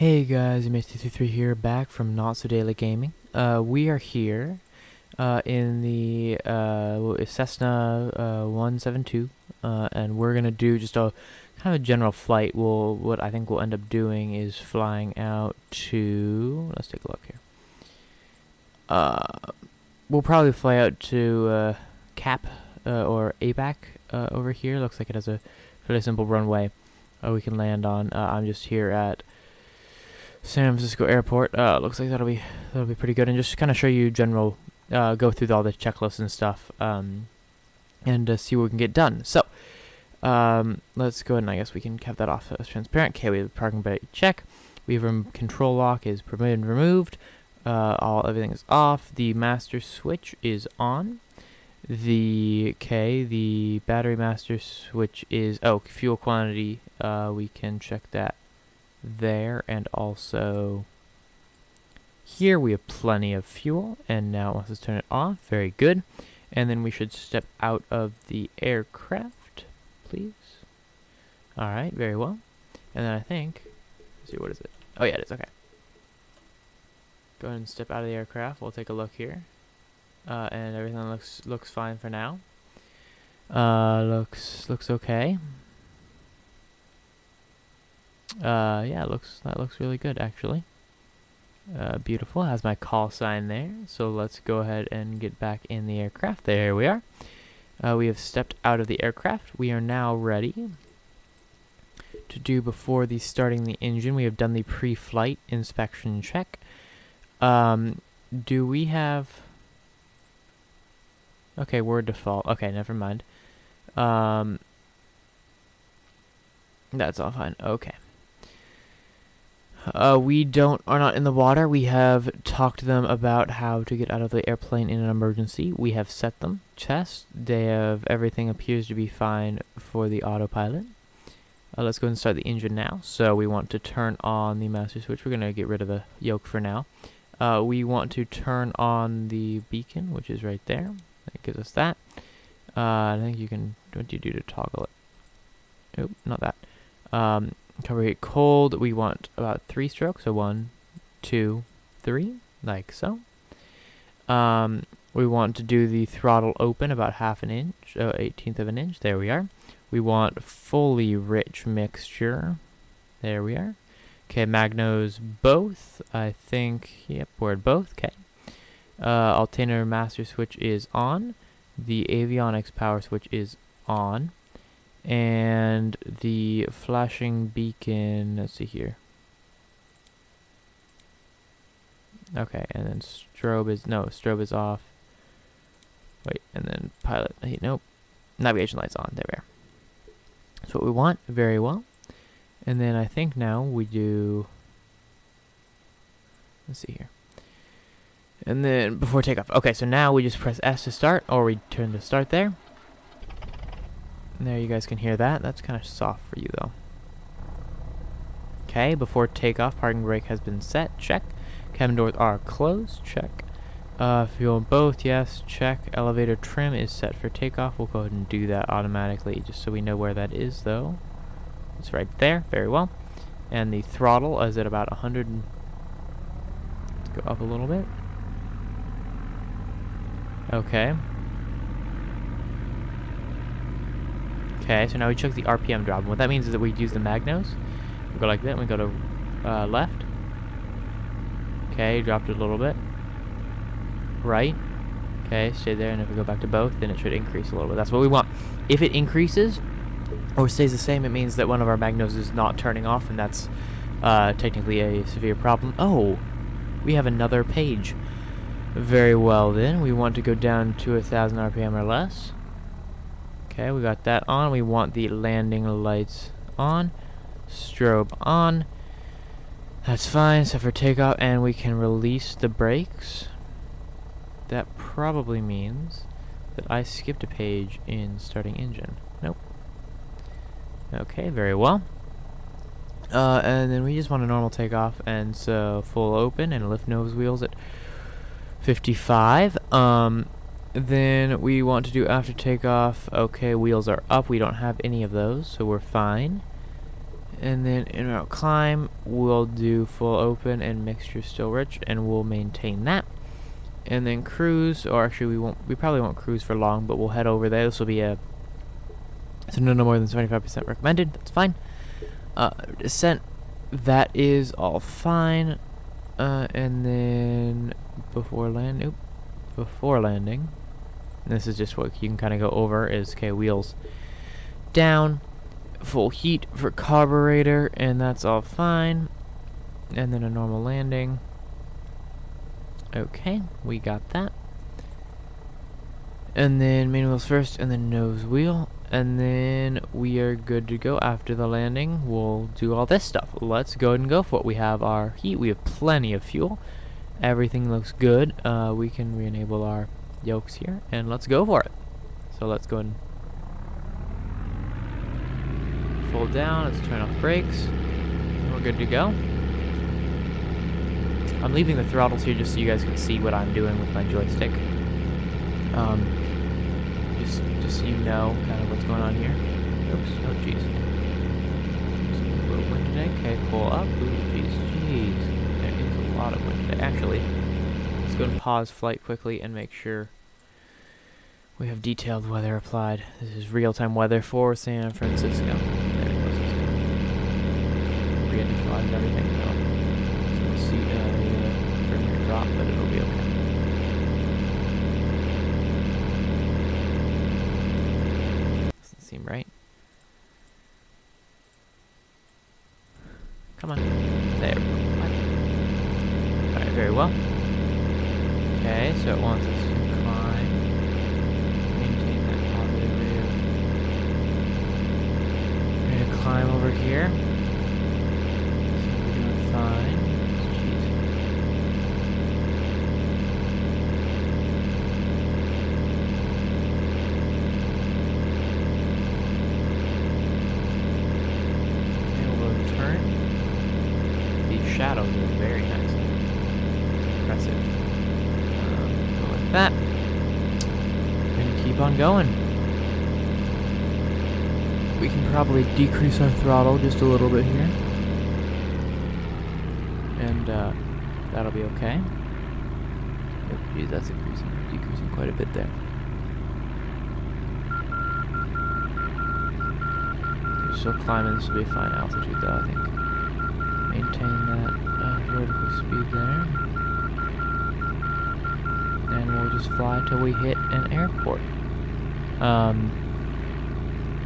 Hey guys, MH233 here, back from Not So Daily Gaming. We are here in the Cessna 172, and we're gonna do just a kind of a general flight. What I think we'll end up doing is flying out to. Let's take a look here. We'll probably fly out to Cap or ABAC over here. Looks like it has a fairly simple runway we can land on. I'm just here at San Francisco Airport. Looks like that'll be pretty good, and just kind of show you general, go through all the checklists and stuff, and see what we can get done. So, let's go ahead and I guess we can cap that off as transparent. Okay, we have the parking brake check. We have control lock is permitted and removed. Everything is off. The master switch is on. The battery master switch is fuel quantity. We can check that there, and also here we have plenty of fuel, and now it wants us to turn it off. Very good. And then we should step out of the aircraft, please. Alright, very well. And then I think, let's see, what is it? Oh yeah, it is. Okay, go ahead and step out of the aircraft. We'll take a look here, and everything looks fine for now. Looks okay. Yeah, that looks really good, actually. Beautiful. Has my call sign there. So let's go ahead and get back in the aircraft. There we are. We have stepped out of the aircraft. We are now ready to do, before starting the engine, we have done the pre-flight inspection check. Do we have... Okay, we're default. Okay, never mind. That's all fine. Okay. We are not in the water. We have talked to them about how to get out of the airplane in an emergency. We have set them. Test. Everything appears to be fine for the autopilot. Let's go and start the engine now. So we want to turn on the master switch. We're going to get rid of the yoke for now. We want to turn on the beacon, which is right there. That gives us that. I think you can... What do you do to toggle it? Nope, not that. Cover heat cold, we want about 3 strokes, so 1, 2, 3, like so. We want to do the throttle open about half an inch, 1/18 of an inch, there we are. We want fully rich mixture, there we are. Okay, magnos both, I think, yep, we're at both, okay. Alternator master switch is on, the avionics power switch is on. And the flashing beacon, let's see here. Okay, and then strobe is off. Wait, and then pilot, nope. Navigation lights on, there we are. That's what we want, very well. And then I think now we do, let's see here. And then before takeoff, okay, so now we just press S to start, or we turn to start there. There, you guys can hear that. That's kind of soft for you, though. Okay, before takeoff, parking brake has been set. Check. Cabin doors are closed. Check. Fuel in both. Yes. Check. Elevator trim is set for takeoff. We'll go ahead and do that automatically, just so we know where that is, though. It's right there. Very well. And the throttle is at about 100. Let's go up a little bit. Okay. Okay, so now we check the RPM drop. And what that means is that we use the magnos. We go like that, and we go to left. Okay, dropped it a little bit. Right. Okay, stay there, and if we go back to both, then it should increase a little bit. That's what we want. If it increases or stays the same, it means that one of our magnos is not turning off, and that's technically a severe problem. Oh, we have another page. Very well, then. We want to go down to 1,000 RPM or less. Okay, we got that on. We want the landing lights on. Strobe on. That's fine, except for takeoff, and we can release the brakes. That probably means that I skipped a page in starting engine. Nope. Okay, very well. And then we just want a normal takeoff, and so full open and lift nose wheels at 55. Then we want to do after takeoff. Okay, wheels are up. We don't have any of those, so we're fine. And then in our climb, we'll do full open and mixture still rich, and we'll maintain that. And then cruise, or actually we probably won't cruise for long, but we'll head over there. This will be so no more than 75% recommended. That's fine. Descent, that is all fine. And then before landing, and this is just what you can kind of go over, is wheels down, full heat for carburetor, and that's all fine. And then a normal landing. Okay, we got that. And then main wheels first, and then nose wheel, and then we are good to go. After the landing, we'll do all this stuff. Let's go ahead and go for it. We have our heat, we have plenty of fuel, everything looks good. We can re-enable our yokes here, and let's go for it. So let's go ahead and fold down, let's turn off brakes, and we're good to go. I'm leaving the throttles here just so you guys can see what I'm doing with my joystick. Just so you know kind of what's going on here. Oops, oh jeez. A little wind today. Okay, pull up. Ooh, jeez. There is a lot of wind today. Actually, let's go and pause flight quickly and make sure we have detailed weather applied. This is real-time weather for San Francisco. There it goes. Re-initialize everything. No. So we'll see frame rate drop, but it'll be okay. Doesn't seem right. Come on. There we go. Alright, very well. Okay, so it wants us to climb. Maintain that positive rate of climb over here. Seems to be doing fine. Jeez. Okay, we'll go and turn. These shadows are very nice. It's impressive. Go like that. And keep on going. We can probably decrease our throttle just a little bit here. And that'll be okay. Oh, geez, that's decreasing quite a bit there. We're still climbing, this will be a fine altitude though, I think. Maintain that vertical speed there. And we'll just fly till we hit an airport. I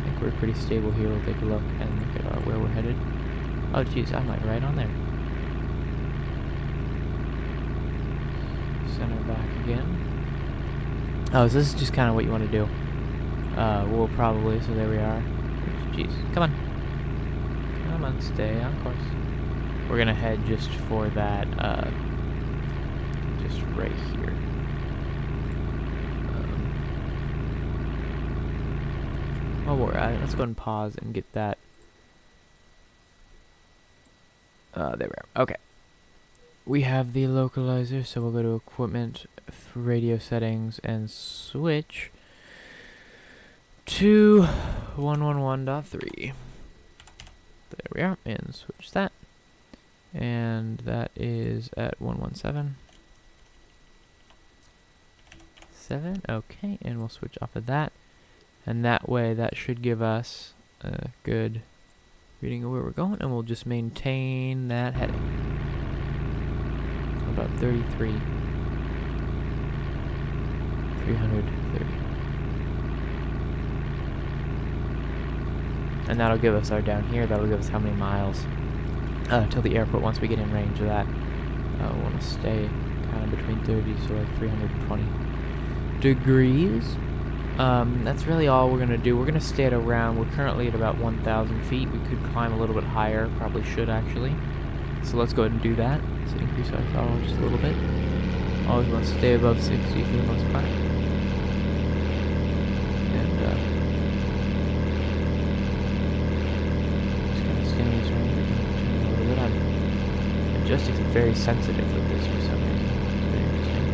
think we're pretty stable here. We'll take a look and look at where we're headed. Oh geez, I'm like right on there. Center back again. Oh, so this is just kind of what you want to do. We'll probably, so there we are. Jeez, come on. Come on, stay on course. We're gonna head just for that, just right here. While we're at it, let's go ahead and pause and get that. There we are. Okay. We have the localizer, so we'll go to equipment, radio settings, and switch to 111.3. There we are, and switch that. And that is at 117.7. Okay, and we'll switch off of that. And that way, that should give us a good reading of where we're going, and we'll just maintain that heading. About 33. 330. And that'll give us our down here, that'll give us how many miles till the airport once we get in range of that. We want to stay kind of between 30, so like 320 degrees. That's really all we're going to do. We're going to stay at around, we're currently at about 1,000 feet. We could climb a little bit higher, probably should actually. So let's go ahead and do that. Let's increase our throttle just a little bit. Always want to stay above 60 for the most part. And, just kind of stay in this range. We're going to turn a little bit on. Adjusting is very sensitive with this for some reason. It's very interesting.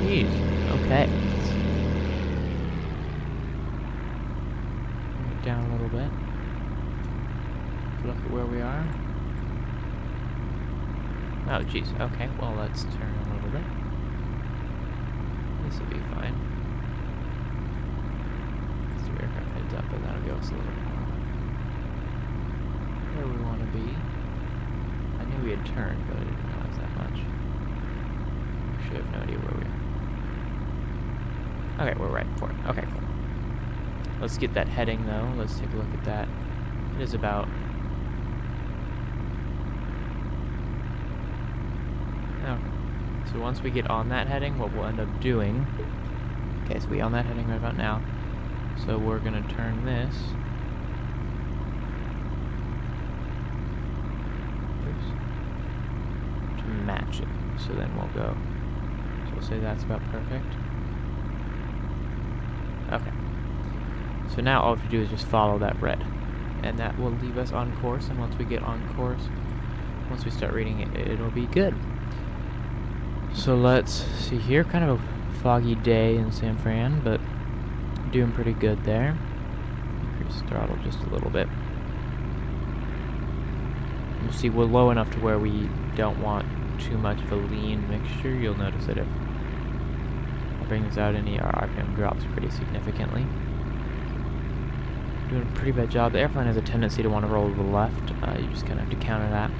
Jeez. Okay. Bring it down a little bit. Look at where we are. Oh, jeez. Okay, well, let's turn a little bit. This will be fine. As the aircraft heads up, but that'll give us a little more where we want to be. I knew we had turned, but I didn't realize that much. I should have no idea where we are. Okay, we're right for it. Okay, cool. Let's get that heading, though. Let's take a look at that. It is about... Okay. So once we get on that heading, what we'll end up doing... Okay, so we're on that heading right about now. So we're going to turn this... Oops. To match it. So then we'll go... So we'll say that's about perfect. Okay. So now all we have to do is just follow that red. And that will leave us on course, and once we get on course, once we start reading it, it'll be good. So let's see here, kind of a foggy day in San Fran, but doing pretty good there. Increase throttle just a little bit. You see, we're low enough to where we don't want too much of a lean mixture. You'll notice that if I bring this out any, our RPM drops pretty significantly. Doing a pretty bad job. The airplane has a tendency to want to roll to the left. You just kind of have to counter that.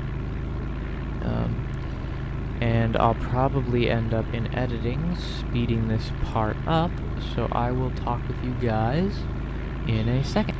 And I'll probably end up in editing speeding this part up, so I will talk with you guys in a second.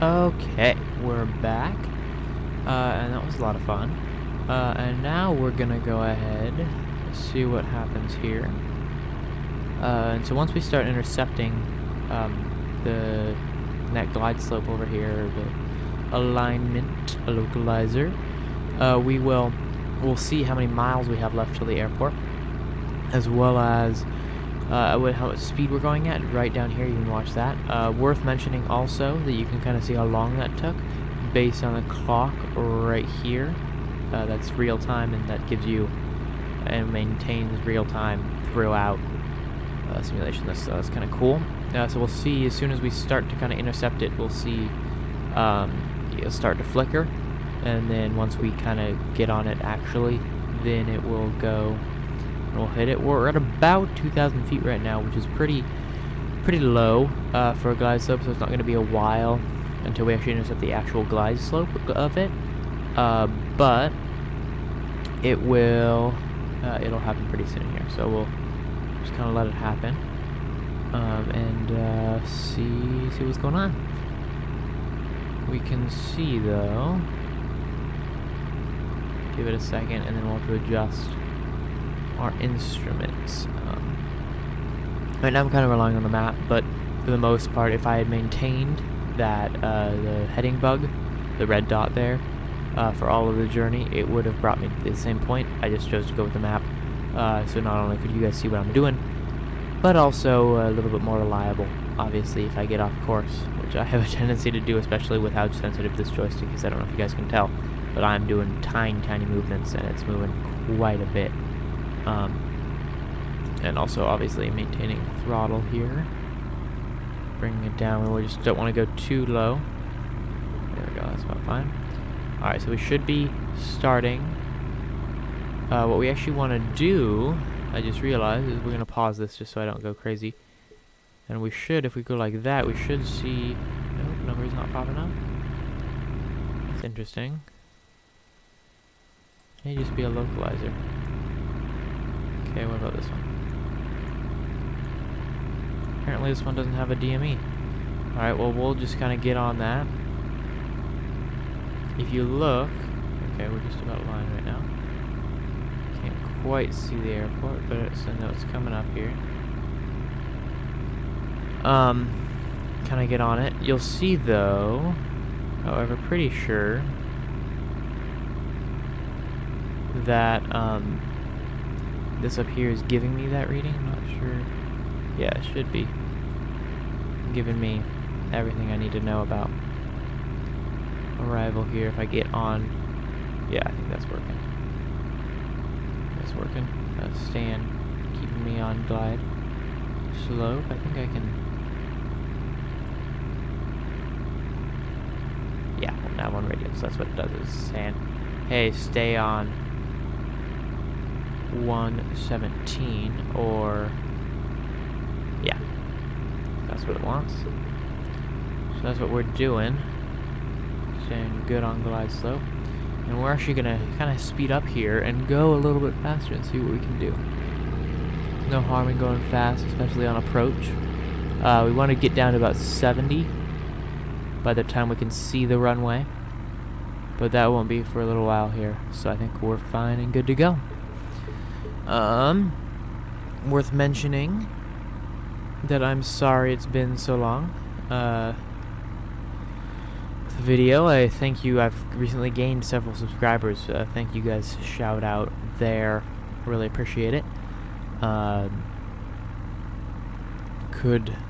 Okay, we're back, and that was a lot of fun, and now we're gonna go ahead and see what happens here, and so once we start intercepting the checking that glide slope over here, the alignment localizer. We'll see how many miles we have left till the airport, as well as how much speed we're going at. Right down here, you can watch that. Worth mentioning also that you can kind of see how long that took based on the clock right here. That's real time, and that gives you and maintains real time throughout simulation. That's kind of cool. So we'll see as soon as we start to kind of intercept it, we'll see it'll start to flicker, and then once we kind of get on it actually, then it will go and we'll hit it. We're at about 2,000 feet right now, which is pretty low for a glide slope, so it's not going to be a while until we actually intercept the actual glide slope of it, but it will it'll happen pretty soon here, so we'll just kind of let it happen and see what's going on. We can see though, give it a second, and then we'll have to adjust our instruments. Right now I'm kind of relying on the map, but for the most part, if I had maintained that the heading bug, the red dot there, for all of the journey, it would have brought me to the same point. I just chose to go with the map, so not only could you guys see what I'm doing, but also a little bit more reliable, obviously, if I get off course, which I have a tendency to do, especially with how sensitive this joystick is. I don't know if you guys can tell, but I'm doing tiny movements, and it's moving quite a bit. And also, obviously, maintaining throttle here, bringing it down. We just don't want to go too low. There we go, that's about fine. Alright, so we should be starting. What we actually want to do, I just realized, is we're going to pause this just so I don't go crazy. And we should, if we go like that, we should see... Nope, number's not popping up. That's interesting. May just be a localizer. Okay, what about this one? Apparently this one doesn't have a DME. Alright, well, we'll just kind of get on that. If you look, okay, we're just about line right now. Can't quite see the airport, but I know it's coming up here. Kind of get on it. You'll see though, however, pretty sure that this up here is giving me that reading. I'm not sure. Yeah, it should be giving me everything I need to know about arrival here. If I get on, yeah, I think that's working. That's working. Staying, keeping me on glide slope. I think I can. Yeah, well, now I'm on radio, so that's what it does. Is saying, hey, stay on 117, or yeah, that's what it wants. So that's what we're doing. Staying good on glide slope, and we're actually gonna kind of speed up here and go a little bit faster and see what we can do. No harm in going fast, especially on approach. We want to get down to about 70 by the time we can see the runway, but that won't be for a little while here, so I think we're fine and good to go. Worth mentioning that I'm sorry it's been so long. The video, I thank you. I've recently gained several subscribers. Thank you guys. Shout out there. Really appreciate it.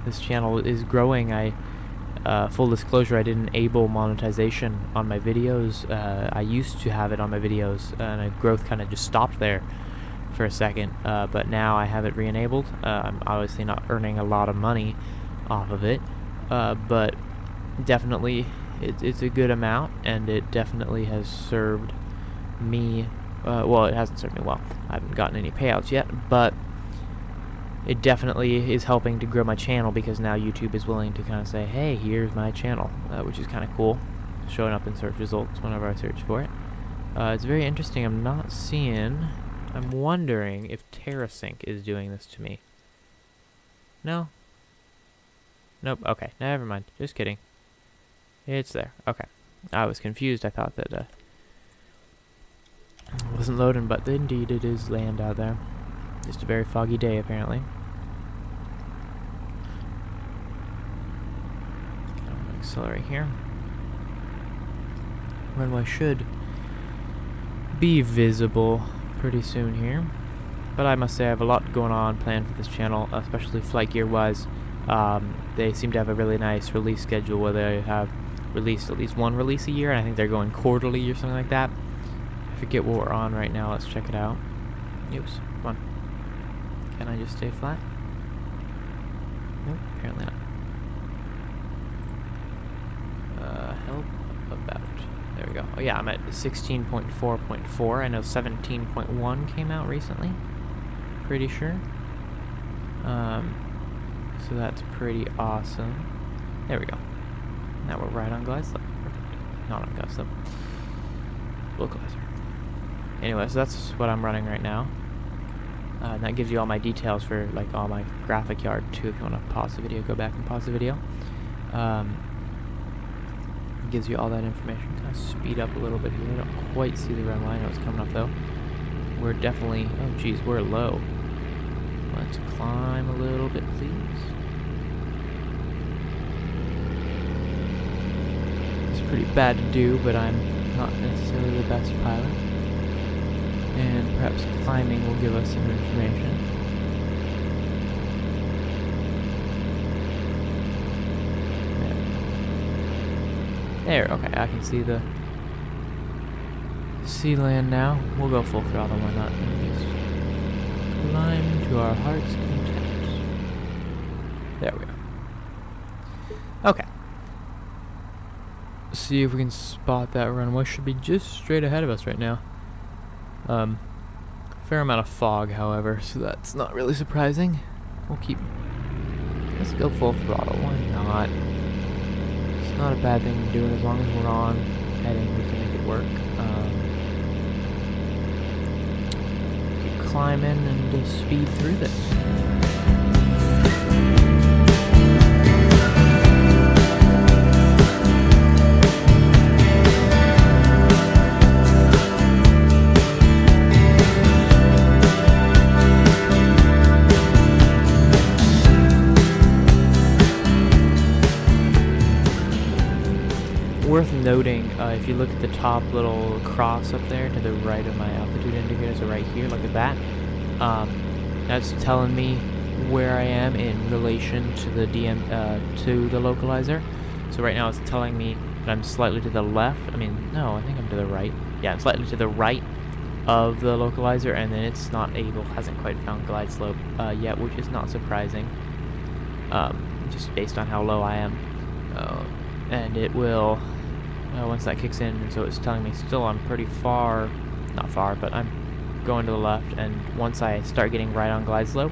This channel is growing. Full disclosure, I didn't enable monetization on my videos. I used to have it on my videos, and growth kind of just stopped there for a second. But now I have it re-enabled. I'm obviously not earning a lot of money off of it, but definitely it's a good amount, and it definitely has served me. Well, it hasn't served me well. I haven't gotten any payouts yet, but it definitely is helping to grow my channel, because now YouTube is willing to kind of say, hey, here's my channel, which is kind of cool, showing up in search results whenever I search for it. It's very interesting. I'm wondering if TerraSync is doing this to me. No? Nope. Okay, never mind. Just kidding. It's there. Okay. I was confused. I thought that it wasn't loading, but indeed it is land out there. Just a very foggy day, apparently. decelerate here. Runway should be visible pretty soon here. But I must say I have a lot going on planned for this channel, especially Flightgear wise. They seem to have a really nice release schedule where they have released at least one release a year, and I think they're going quarterly or something like that. I forget what we're on right now. Let's check it out. Oops, come on. Can I just stay flat? Nope, apparently not. Help about. There we go. Oh yeah, I'm at 16.4.4. I know 17.1 came out recently. Pretty sure. So that's pretty awesome. There we go. Now we're right on glide slope. Perfect. Not on glide slope. Localizer. Anyway, so that's what I'm running right now. And that gives you all my details for like all my graphic yard too. If you want to pause the video, go back and pause the video. Gives you all that information. Kind of speed up a little bit here. I don't quite see the runway. I know it's coming up though. We're definitely, oh geez, we're low. Let's climb a little bit, please. It's pretty bad to do, but I'm not necessarily the best pilot. And perhaps climbing will give us some information. There, okay, I can see the sea land now. We'll go full throttle, why not? Just climb to our heart's content. There we go. Okay. See if we can spot that runway. Should be just straight ahead of us right now. Fair amount of fog, however, so that's not really surprising. We'll keep... Let's go full throttle, why not? It's not a bad thing to do, and as long as we're on heading, we can make it work. Keep climbing and just speed through this. Worth noting, if you look at the top little cross up there to the right of my altitude indicator, so right here, look at that. That's telling me where I am in relation to the to the localizer. So right now it's telling me that I'm slightly to the left. I mean, no, I think I'm to the right. Yeah, I'm slightly to the right of the localizer, and then it's not able, hasn't quite found glide slope yet, which is not surprising, just based on how low I am. And it will. Once that kicks in, and so it's telling me still I'm pretty far, not far, but I'm going to the left, and once I start getting right on glide slope,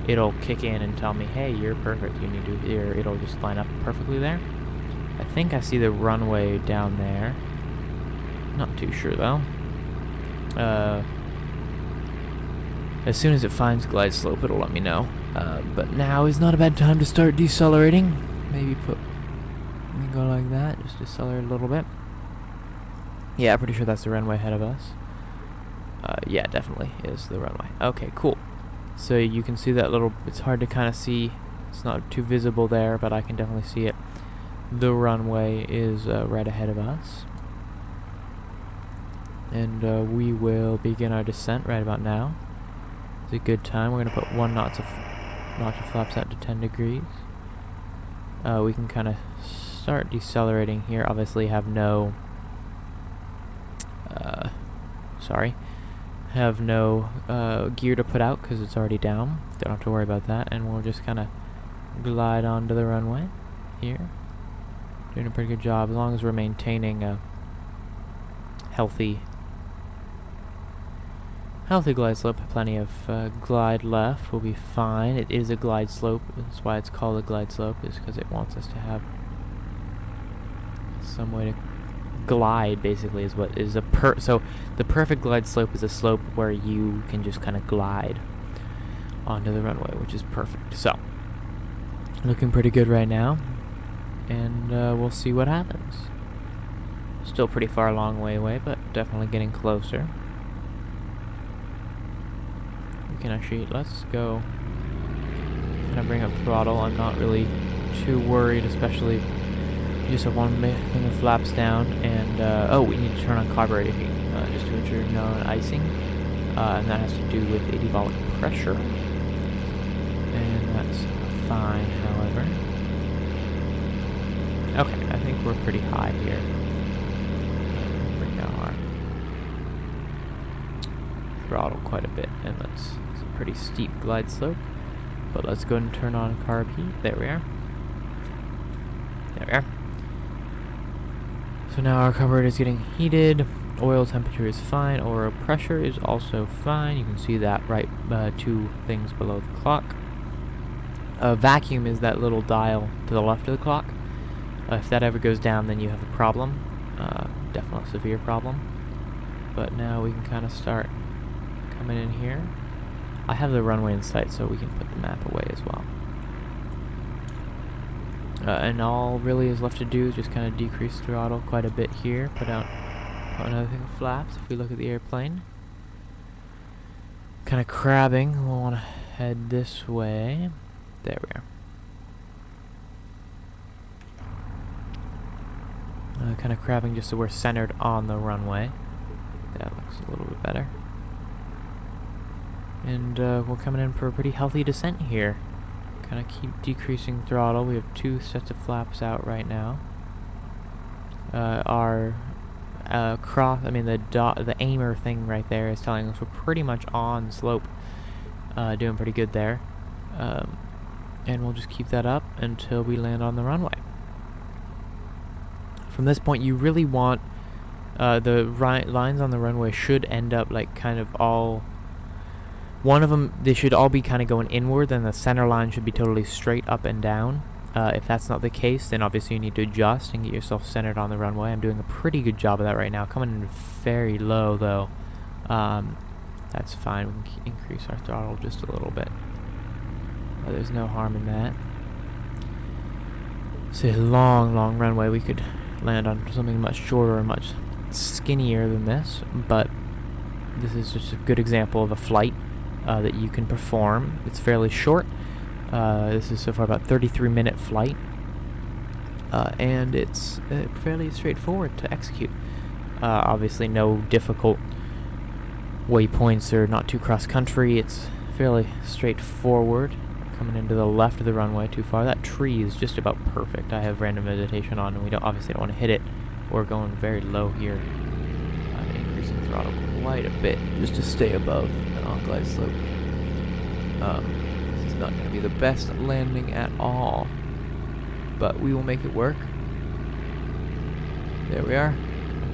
it'll kick in and tell me, hey, you're perfect, you need to, here, it'll just line up perfectly there. I think I see the runway down there, not too sure though. As soon as it finds glide slope, it'll let me know, but now is not a bad time to start decelerating. Maybe we can go like that, just decelerate a little bit. Yeah, pretty sure that's the runway ahead of us. Yeah, definitely is the runway. Okay, cool. So you can see that little, it's hard to kind of see, it's not too visible there, but I can definitely see it. The runway is right ahead of us. And we will begin our descent right about now. It's a good time. We're going to put 1 knot of flaps out to 10 degrees. We can kind of start decelerating here. Obviously have no gear to put out because it's already down. Don't have to worry about that, and we'll just kind of glide onto the runway here. Doing a pretty good job as long as we're maintaining a healthy glide slope. Plenty of glide left. We'll be fine. It is a glide slope. That's why it's called a glide slope, is because it wants us to have some way to glide, basically, is what is so the perfect glide slope is a slope where you can just kind of glide onto the runway, which is perfect. So looking pretty good right now, and we'll see what happens. Still pretty far a long way away, but definitely getting closer. We can actually, let's go kind of bring up throttle. I'm not really too worried, especially just have one thing of flaps down, and oh, we need to turn on carburetor heat just to ensure no icing, and that has to do with adiabolic pressure, and that's fine. However, okay, I think we're pretty high here. Bring down our throttle quite a bit, and it's a pretty steep glide slope. But let's go and turn on carb heat. There we are. There we are. So now our carburetor is getting heated. Oil temperature is fine. Oil pressure is also fine. You can see that right 2 things below the clock. Vacuum is that little dial to the left of the clock. If that ever goes down, then you have a problem. Definitely a severe problem. But now we can kind of start coming in here. I have the runway in sight, so we can put the map away as well. And all really is left to do is just kind of decrease throttle quite a bit here. Put another thing of flaps. If we look at the airplane, kind of crabbing. We'll want to head this way. There we are. Kind of crabbing just so we're centered on the runway. That looks a little bit better. And we're coming in for a pretty healthy descent here. Kind of keep decreasing throttle. We have 2 sets of flaps out right now. Our the aimer thing right there is telling us we're pretty much on slope, doing pretty good there. And we'll just keep that up until we land on the runway. From this point, you really want the lines on the runway should end up like kind of all. One of them, they should all be kind of going inward, then the center line should be totally straight up and down. If that's not the case, then obviously you need to adjust and get yourself centered on the runway. I'm doing a pretty good job of that right now. Coming in very low, though. That's fine. We can increase our throttle just a little bit. There's no harm in that. It's a long, long runway. We could land on something much shorter and much skinnier than this, but this is just a good example of a flight that you can perform. It's fairly short. This is so far about 33-minute flight, and it's fairly straightforward to execute. Obviously no difficult waypoints or not too cross-country. It's fairly straightforward. Coming into the left of the runway too far. That tree is just about perfect. I have random vegetation on, and we obviously don't want to hit it. We're going very low here. Increasing throttle quite a bit just to stay above an on-glide slope. This is not going to be the best landing at all, but we will make it work. There we are.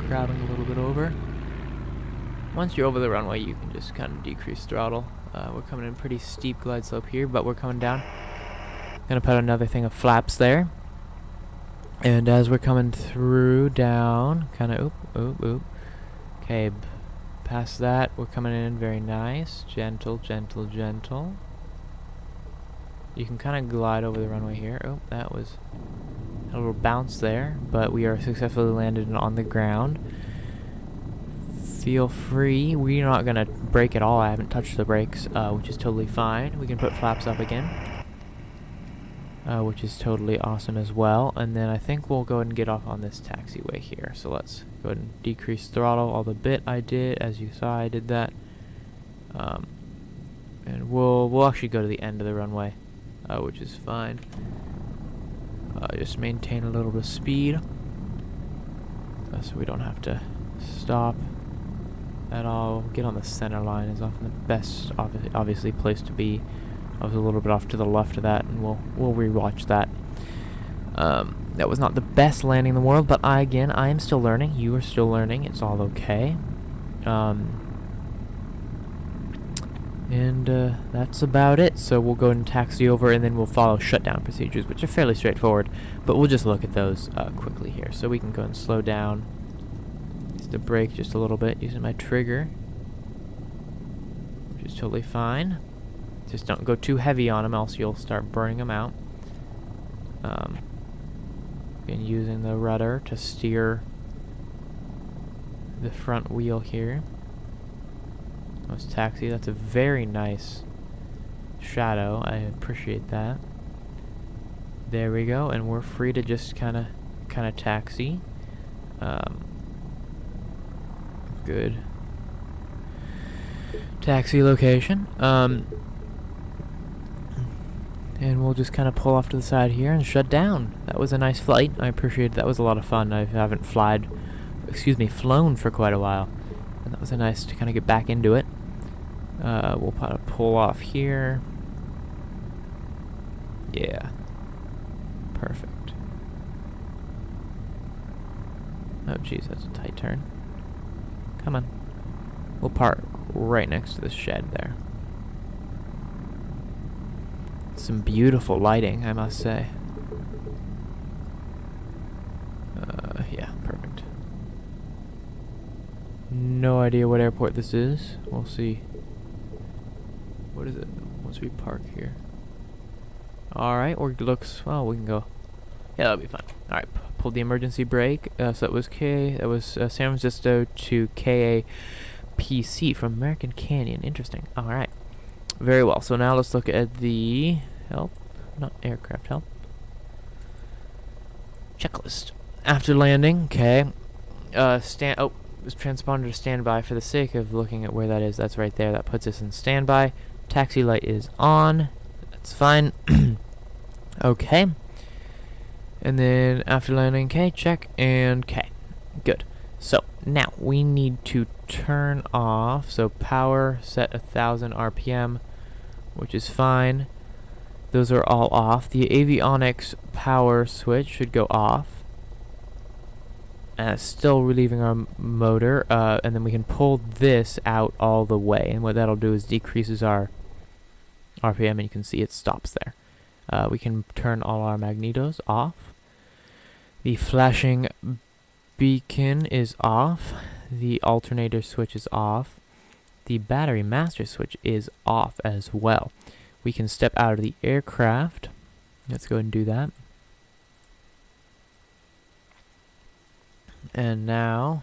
Crabbing a little bit over. Once you're over the runway, you can just kind of decrease throttle. We're coming in pretty steep glide slope here, but we're coming down. Gonna put another thing of flaps there. And as we're coming through down, kind of oop. Okay, past that, we're coming in very nice. Gentle. You can kind of glide over the runway here. Oh, that was a little bounce there, but we are successfully landed on the ground. Feel free. We're not going to brake at all. I haven't touched the brakes, which is totally fine. We can put flaps up again, which is totally awesome as well. And then I think we'll go ahead and get off on this taxiway here. So let's go ahead and decrease throttle all the bit I did. As you saw, I did that. And we'll actually go to the end of the runway, which is fine. Just maintain a little bit of speed, so we don't have to stop at all. Get on the center line is often the best, obviously, place to be. I was a little bit off to the left of that, and we'll rewatch that. That was not the best landing in the world, but I am still learning. You are still learning. It's all okay. And that's about it. So we'll go and taxi over, and then we'll follow shutdown procedures, which are fairly straightforward. But we'll just look at those quickly here. So we can go and slow down. The brake just a little bit using my trigger, which is totally fine. Just don't go too heavy on them, else you'll start burning them out. And using the rudder to steer the front wheel here. Let's taxi. That's a very nice shadow. I appreciate that. There we go, and we're free to just kind of kind of taxi. Good taxi location. And we'll just kind of pull off to the side here and shut down. That was a nice flight. I appreciate it. That was a lot of fun. I haven't flown for quite a while. And that was a nice to kind of get back into it. We'll pull off here. Yeah. Perfect. Oh, jeez, that's a tight turn. Come on. We'll park right next to the shed there. Some beautiful lighting, I must say. Yeah, perfect. No idea what airport this is. We'll see. What is it? Once we park here. Alright, or looks, well, we can go. Yeah, that'll be fun. Alright, pulled the emergency brake. So that was San Francisco to KAPC from American Canyon. Interesting. Alright. Very well. So now let's look at the not aircraft help. Checklist. After landing, okay. This transponder to standby for the sake of looking at where that is. That's right there. That puts us in standby. Taxi light is on. That's fine. Okay. And then after landing, okay, check, and okay. Good. So now we need to turn off. So power set 1,000 RPM, which is fine. Those are all off. The avionics power switch should go off. And it's still relieving our motor. And then we can pull this out all the way. And what that'll do is decreases our RPM, and you can see it stops there. We can turn all our magnetos off. The flashing beacon is off. The alternator switch is off. The battery master switch is off as well. We can step out of the aircraft. Let's go ahead and do that. And now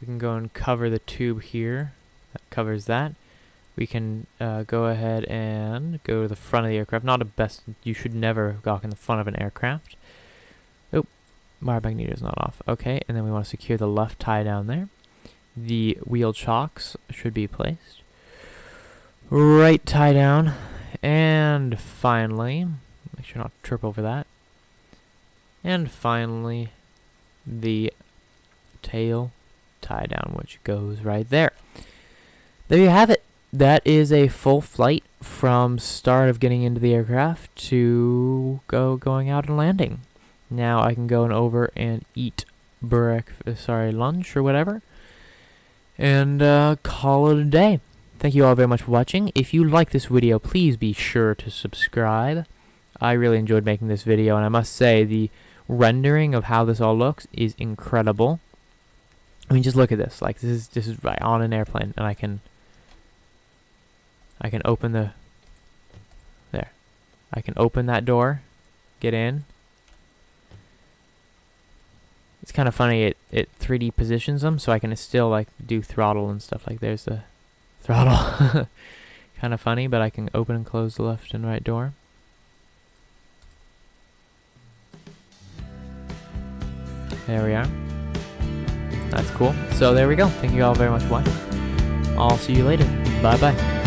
we can go and cover the tube here. That covers that. We can go ahead and go to the front of the aircraft. Not the best. You should never gawk in the front of an aircraft. Oh, our magneto's not off. Okay, and then we want to secure the left tie down there. The wheel chocks should be placed. Right tie down. And finally, make sure not to trip over that. And finally, the tail tie down, which goes right there. There you have it. That is a full flight from start of getting into the aircraft to going out and landing. Now I can go over and eat lunch or whatever, and call it a day. Thank you all very much for watching. If you like this video, please be sure to subscribe. I really enjoyed making this video, and I must say the rendering of how this all looks is incredible. I mean, just look at this. Like, this is right on an airplane, and I can open I can open that door, get in. It's kind of funny, it 3D positions them, so I can still like do throttle and stuff. Like, there's the throttle. Kind of funny, but I can open and close the left and right door. There we are. That's cool. So there we go. Thank you all very much for watching. I'll see you later. Bye bye.